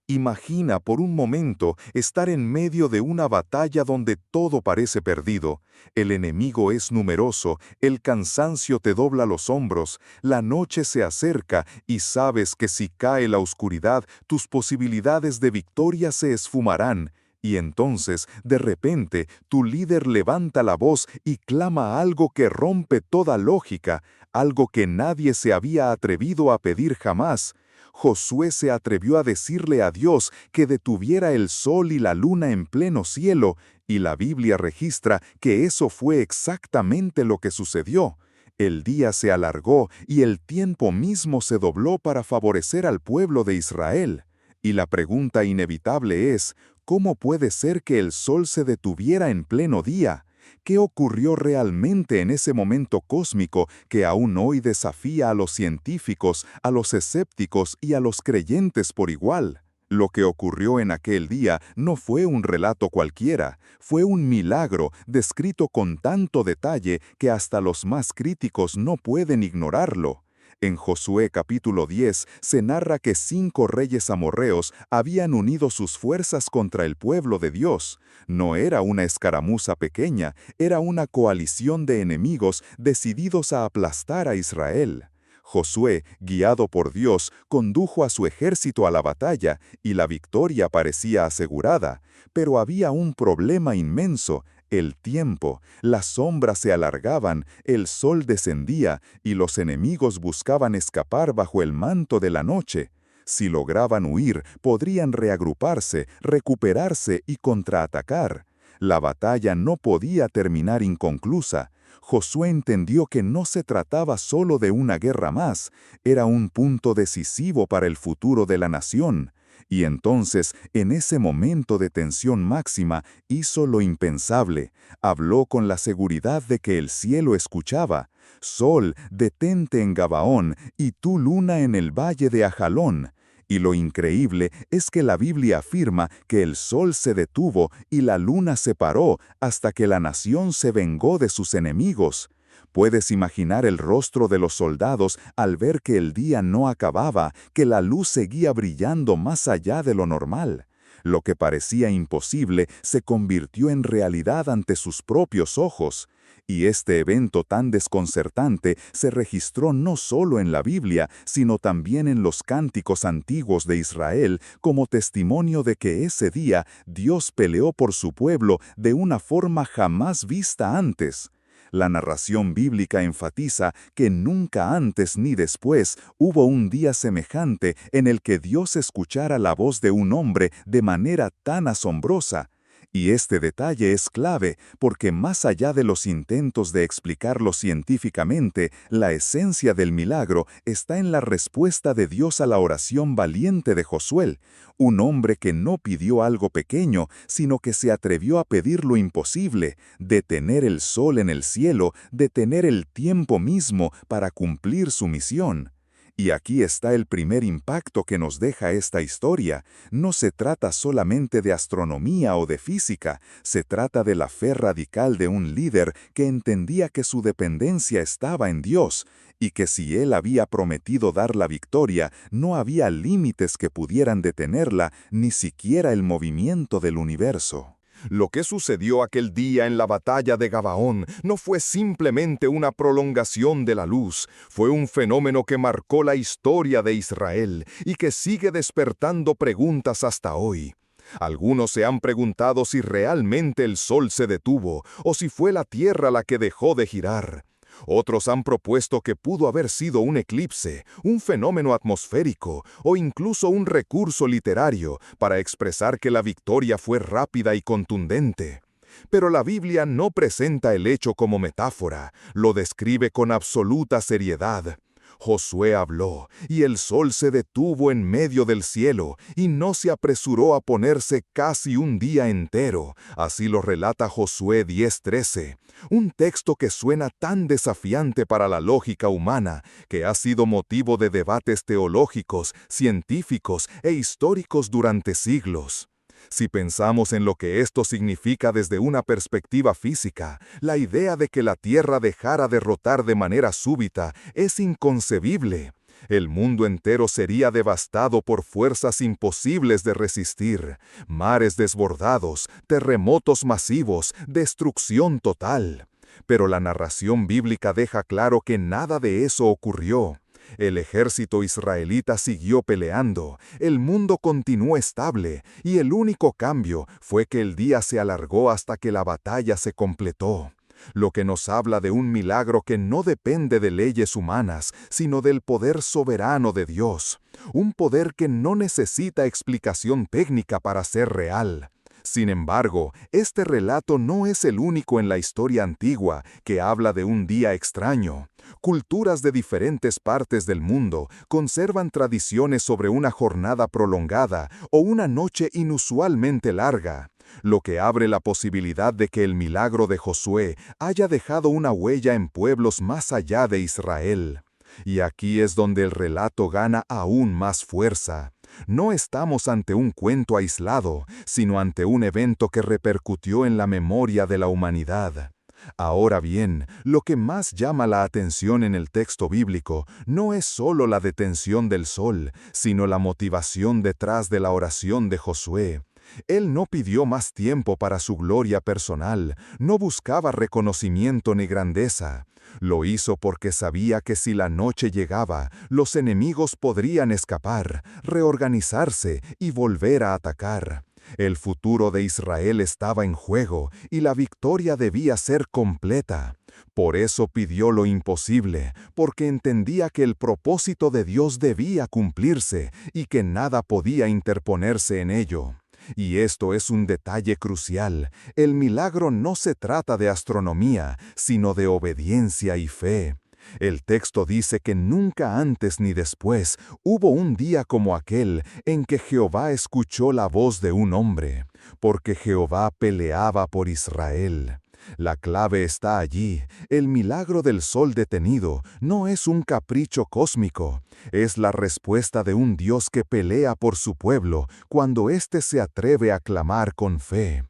Imagina por un momento estar en medio de una batalla donde todo parece perdido. El enemigo es numeroso, el cansancio te dobla los hombros, la noche se acerca y sabes que si cae la oscuridad, tus posibilidades de victoria se esfumarán. Y entonces, de repente, tu líder levanta la voz y clama algo que rompe toda lógica, algo que nadie se había atrevido a pedir jamás. Josué se atrevió a decirle a Dios que detuviera el sol y la luna en pleno cielo, y la Biblia registra que eso fue exactamente lo que sucedió. El día se alargó y el tiempo mismo se dobló para favorecer al pueblo de Israel. Y la pregunta inevitable es, ¿cómo puede ser que el sol se detuviera en pleno día? ¿Qué ocurrió realmente en ese momento cósmico que aún hoy desafía a los científicos, a los escépticos y a los creyentes por igual? Lo que ocurrió en aquel día no fue un relato cualquiera, fue un milagro descrito con tanto detalle que hasta los más críticos no pueden ignorarlo. En Josué capítulo 10 se narra que 5 reyes amorreos habían unido sus fuerzas contra el pueblo de Dios. No era una escaramuza pequeña, era una coalición de enemigos decididos a aplastar a Israel. Josué, guiado por Dios, condujo a su ejército a la batalla y la victoria parecía asegurada, pero había un problema inmenso: el tiempo. Las sombras se alargaban, el sol descendía y los enemigos buscaban escapar bajo el manto de la noche. Si lograban huir, podrían reagruparse, recuperarse y contraatacar. La batalla no podía terminar inconclusa. Josué entendió que no se trataba solo de una guerra más, era un punto decisivo para el futuro de la nación. Y entonces, en ese momento de tensión máxima, hizo lo impensable. Habló con la seguridad de que el cielo escuchaba. Sol, detente en Gabaón, y tú luna en el valle de Ajalón. Y lo increíble es que la Biblia afirma que el sol se detuvo y la luna se paró hasta que la nación se vengó de sus enemigos. Puedes imaginar el rostro de los soldados al ver que el día no acababa, que la luz seguía brillando más allá de lo normal. Lo que parecía imposible se convirtió en realidad ante sus propios ojos. Y este evento tan desconcertante se registró no solo en la Biblia, sino también en los cánticos antiguos de Israel, como testimonio de que ese día Dios peleó por su pueblo de una forma jamás vista antes. La narración bíblica enfatiza que nunca antes ni después hubo un día semejante en el que Dios escuchara la voz de un hombre de manera tan asombrosa. Y este detalle es clave porque más allá de los intentos de explicarlo científicamente, la esencia del milagro está en la respuesta de Dios a la oración valiente de Josué, un hombre que no pidió algo pequeño, sino que se atrevió a pedir lo imposible: detener el sol en el cielo, detener el tiempo mismo para cumplir su misión. Y aquí está el primer impacto que nos deja esta historia. No se trata solamente de astronomía o de física, se trata de la fe radical de un líder que entendía que su dependencia estaba en Dios, y que si él había prometido dar la victoria, no había límites que pudieran detenerla, ni siquiera el movimiento del universo. Lo que sucedió aquel día en la batalla de Gabaón no fue simplemente una prolongación de la luz, fue un fenómeno que marcó la historia de Israel y que sigue despertando preguntas hasta hoy. Algunos se han preguntado si realmente el sol se detuvo o si fue la tierra la que dejó de girar. Otros han propuesto que pudo haber sido un eclipse, un fenómeno atmosférico o incluso un recurso literario para expresar que la victoria fue rápida y contundente. Pero la Biblia no presenta el hecho como metáfora, lo describe con absoluta seriedad. Josué habló, y el sol se detuvo en medio del cielo, y no se apresuró a ponerse casi un día entero. Así lo relata Josué 10:13, un texto que suena tan desafiante para la lógica humana, que ha sido motivo de debates teológicos, científicos e históricos durante siglos. Si pensamos en lo que esto significa desde una perspectiva física, la idea de que la Tierra dejara de rotar de manera súbita es inconcebible. El mundo entero sería devastado por fuerzas imposibles de resistir, mares desbordados, terremotos masivos, destrucción total. Pero la narración bíblica deja claro que nada de eso ocurrió. El ejército israelita siguió peleando, el mundo continuó estable, y el único cambio fue que el día se alargó hasta que la batalla se completó. Lo que nos habla de un milagro que no depende de leyes humanas, sino del poder soberano de Dios. Un poder que no necesita explicación técnica para ser real. Sin embargo, este relato no es el único en la historia antigua que habla de un día extraño. Culturas de diferentes partes del mundo conservan tradiciones sobre una jornada prolongada o una noche inusualmente larga, lo que abre la posibilidad de que el milagro de Josué haya dejado una huella en pueblos más allá de Israel. Y aquí es donde el relato gana aún más fuerza. No estamos ante un cuento aislado, sino ante un evento que repercutió en la memoria de la humanidad. Ahora bien, lo que más llama la atención en el texto bíblico no es solo la detención del sol, sino la motivación detrás de la oración de Josué. Él no pidió más tiempo para su gloria personal, no buscaba reconocimiento ni grandeza. Lo hizo porque sabía que si la noche llegaba, los enemigos podrían escapar, reorganizarse y volver a atacar. El futuro de Israel estaba en juego y la victoria debía ser completa. Por eso pidió lo imposible, porque entendía que el propósito de Dios debía cumplirse y que nada podía interponerse en ello. Y esto es un detalle crucial. El milagro no se trata de astronomía, sino de obediencia y fe. El texto dice que nunca antes ni después hubo un día como aquel en que Jehová escuchó la voz de un hombre, porque Jehová peleaba por Israel. La clave está allí. El milagro del sol detenido no es un capricho cósmico, es la respuesta de un Dios que pelea por su pueblo cuando éste se atreve a clamar con fe.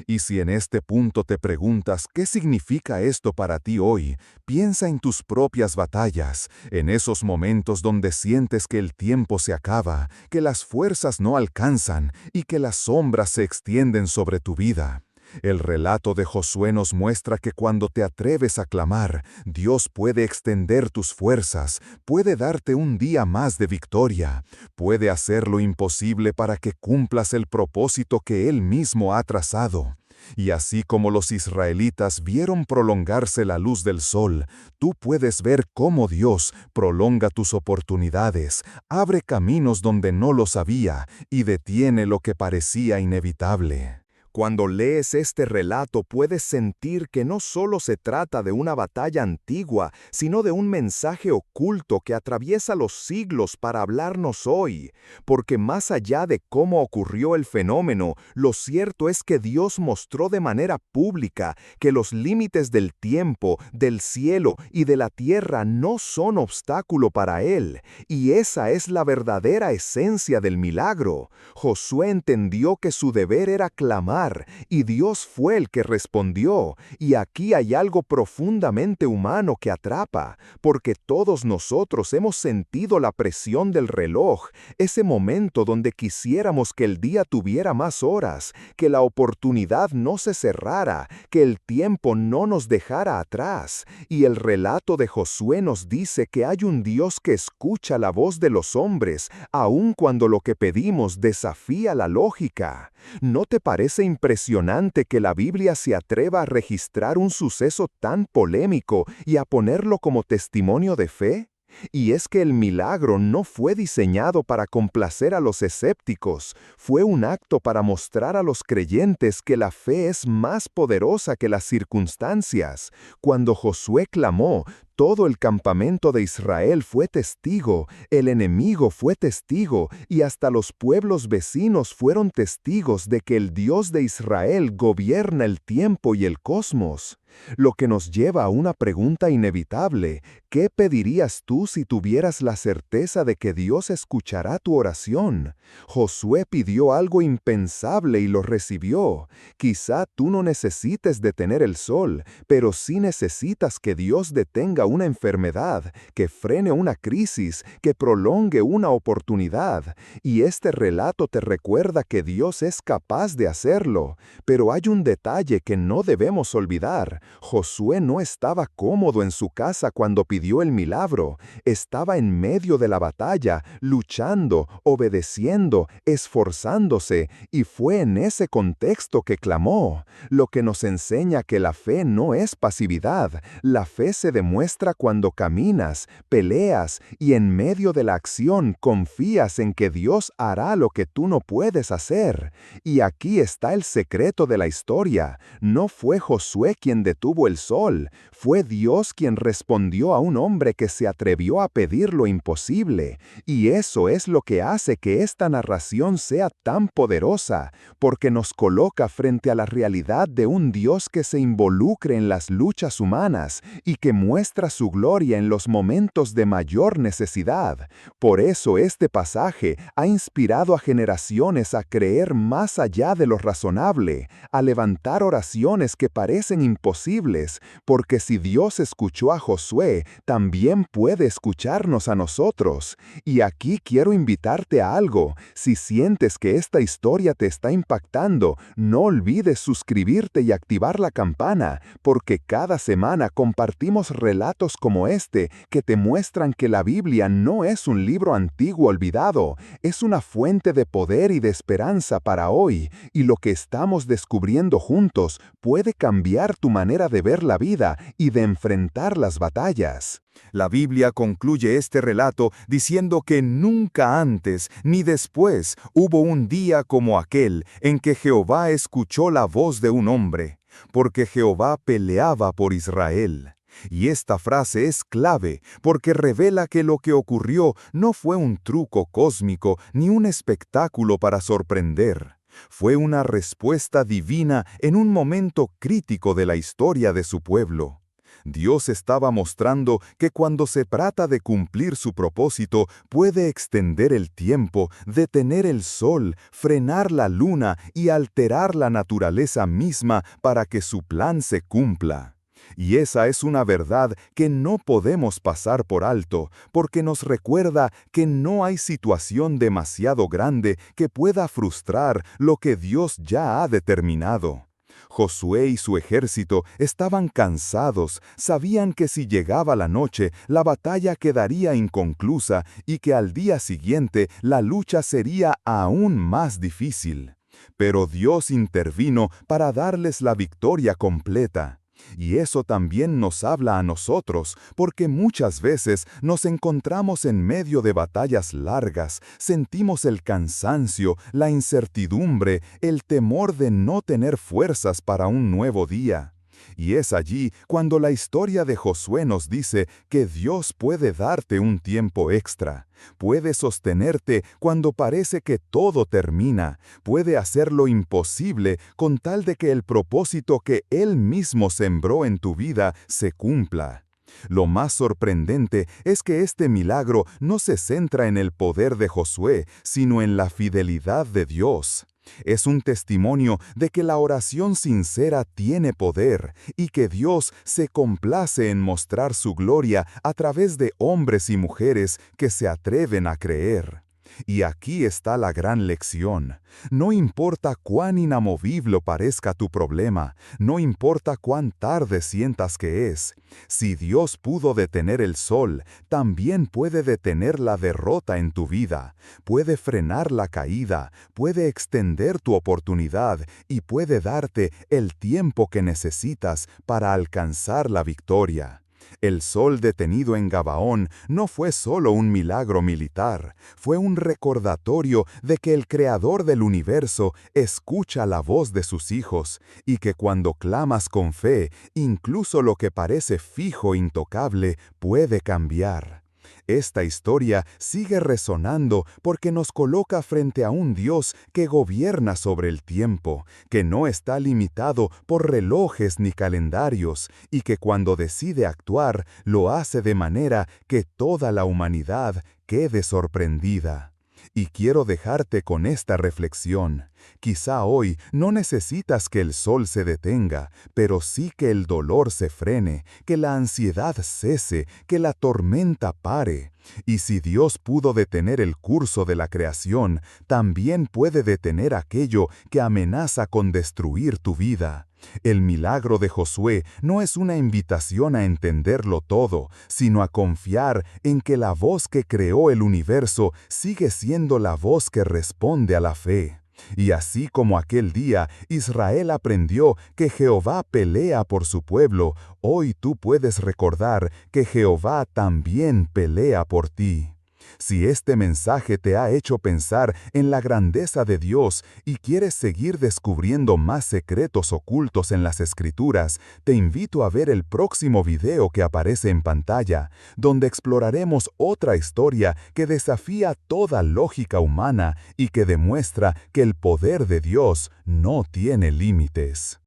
Y si en este punto te preguntas qué significa esto para ti hoy, piensa en tus propias batallas, en esos momentos donde sientes que el tiempo se acaba, que las fuerzas no alcanzan y que las sombras se extienden sobre tu vida. El relato de Josué nos muestra que cuando te atreves a clamar, Dios puede extender tus fuerzas, puede darte un día más de victoria, puede hacer lo imposible para que cumplas el propósito que Él mismo ha trazado. Y así como los israelitas vieron prolongarse la luz del sol, tú puedes ver cómo Dios prolonga tus oportunidades, abre caminos donde no los había y detiene lo que parecía inevitable. Cuando lees este relato puedes sentir que no solo se trata de una batalla antigua, sino de un mensaje oculto que atraviesa los siglos para hablarnos hoy. Porque más allá de cómo ocurrió el fenómeno, lo cierto es que Dios mostró de manera pública que los límites del tiempo, del cielo y de la tierra no son obstáculo para Él. Y esa es la verdadera esencia del milagro. Josué entendió que su deber era clamar, y Dios fue el que respondió. Y aquí hay algo profundamente humano que atrapa, porque todos nosotros hemos sentido la presión del reloj, ese momento donde quisiéramos que el día tuviera más horas, que la oportunidad no se cerrara, que el tiempo no nos dejara atrás. Y el relato de Josué nos dice que hay un Dios que escucha la voz de los hombres, aun cuando lo que pedimos desafía la lógica. ¿No te parece impresionante que la Biblia se atreva a registrar un suceso tan polémico y a ponerlo como testimonio de fe? Y es que el milagro no fue diseñado para complacer a los escépticos, fue un acto para mostrar a los creyentes que la fe es más poderosa que las circunstancias. Cuando Josué clamó, todo el campamento de Israel fue testigo, el enemigo fue testigo, y hasta los pueblos vecinos fueron testigos de que el Dios de Israel gobierna el tiempo y el cosmos. Lo que nos lleva a una pregunta inevitable: ¿qué pedirías tú si tuvieras la certeza de que Dios escuchará tu oración? Josué pidió algo impensable y lo recibió. Quizá tú no necesites detener el sol, pero sí necesitas que Dios detenga una enfermedad, que frene una crisis, que prolongue una oportunidad. Y este relato te recuerda que Dios es capaz de hacerlo. Pero hay un detalle que no debemos olvidar. Josué no estaba cómodo en su casa cuando pidió el milagro. Estaba en medio de la batalla, luchando, obedeciendo, esforzándose, y fue en ese contexto que clamó. Lo que nos enseña que la fe no es pasividad. La fe se demuestra cuando caminas, peleas y en medio de la acción confías en que Dios hará lo que tú no puedes hacer. Y aquí está el secreto de la historia. No fue Josué quien detuvo el sol, fue Dios quien respondió a un hombre que se atrevió a pedir lo imposible. Y eso es lo que hace que esta narración sea tan poderosa, porque nos coloca frente a la realidad de un Dios que se involucre en las luchas humanas y que muestra su gloria en los momentos de mayor necesidad. Por eso este pasaje ha inspirado a generaciones a creer más allá de lo razonable, a levantar oraciones que parecen imposibles, porque si Dios escuchó a Josué, también puede escucharnos a nosotros. Y aquí quiero invitarte a algo. Si sientes que esta historia te está impactando, no olvides suscribirte y activar la campana, porque cada semana compartimos relatos como este que te muestran que la Biblia no es un libro antiguo olvidado, es una fuente de poder y de esperanza para hoy, y lo que estamos descubriendo juntos puede cambiar tu manera de ver la vida y de enfrentar las batallas. La Biblia concluye este relato diciendo que nunca antes ni después hubo un día como aquel en que Jehová escuchó la voz de un hombre, porque Jehová peleaba por Israel. Y esta frase es clave porque revela que lo que ocurrió no fue un truco cósmico ni un espectáculo para sorprender. Fue una respuesta divina en un momento crítico de la historia de su pueblo. Dios estaba mostrando que cuando se trata de cumplir su propósito, puede extender el tiempo, detener el sol, frenar la luna y alterar la naturaleza misma para que su plan se cumpla. Y esa es una verdad que no podemos pasar por alto, porque nos recuerda que no hay situación demasiado grande que pueda frustrar lo que Dios ya ha determinado. Josué y su ejército estaban cansados, sabían que si llegaba la noche, la batalla quedaría inconclusa y que al día siguiente la lucha sería aún más difícil. Pero Dios intervino para darles la victoria completa. Y eso también nos habla a nosotros, porque muchas veces nos encontramos en medio de batallas largas, sentimos el cansancio, la incertidumbre, el temor de no tener fuerzas para un nuevo día. Y es allí cuando la historia de Josué nos dice que Dios puede darte un tiempo extra, puede sostenerte cuando parece que todo termina, puede hacer lo imposible con tal de que el propósito que Él mismo sembró en tu vida se cumpla. Lo más sorprendente es que este milagro no se centra en el poder de Josué, sino en la fidelidad de Dios. Es un testimonio de que la oración sincera tiene poder y que Dios se complace en mostrar su gloria a través de hombres y mujeres que se atreven a creer. Y aquí está la gran lección. No importa cuán inamovible parezca tu problema, no importa cuán tarde sientas que es. Si Dios pudo detener el sol, también puede detener la derrota en tu vida, puede frenar la caída, puede extender tu oportunidad y puede darte el tiempo que necesitas para alcanzar la victoria. El sol detenido en Gabaón no fue solo un milagro militar, fue un recordatorio de que el Creador del universo escucha la voz de sus hijos y que cuando clamas con fe, incluso lo que parece fijo e intocable puede cambiar. Esta historia sigue resonando porque nos coloca frente a un Dios que gobierna sobre el tiempo, que no está limitado por relojes ni calendarios, y que cuando decide actuar, lo hace de manera que toda la humanidad quede sorprendida. Y quiero dejarte con esta reflexión. Quizá hoy no necesitas que el sol se detenga, pero sí que el dolor se frene, que la ansiedad cese, que la tormenta pare. Y si Dios pudo detener el curso de la creación, también puede detener aquello que amenaza con destruir tu vida. El milagro de Josué no es una invitación a entenderlo todo, sino a confiar en que la voz que creó el universo sigue siendo la voz que responde a la fe. Y así como aquel día Israel aprendió que Jehová pelea por su pueblo, hoy tú puedes recordar que Jehová también pelea por ti. Si este mensaje te ha hecho pensar en la grandeza de Dios y quieres seguir descubriendo más secretos ocultos en las Escrituras, te invito a ver el próximo video que aparece en pantalla, donde exploraremos otra historia que desafía toda lógica humana y que demuestra que el poder de Dios no tiene límites.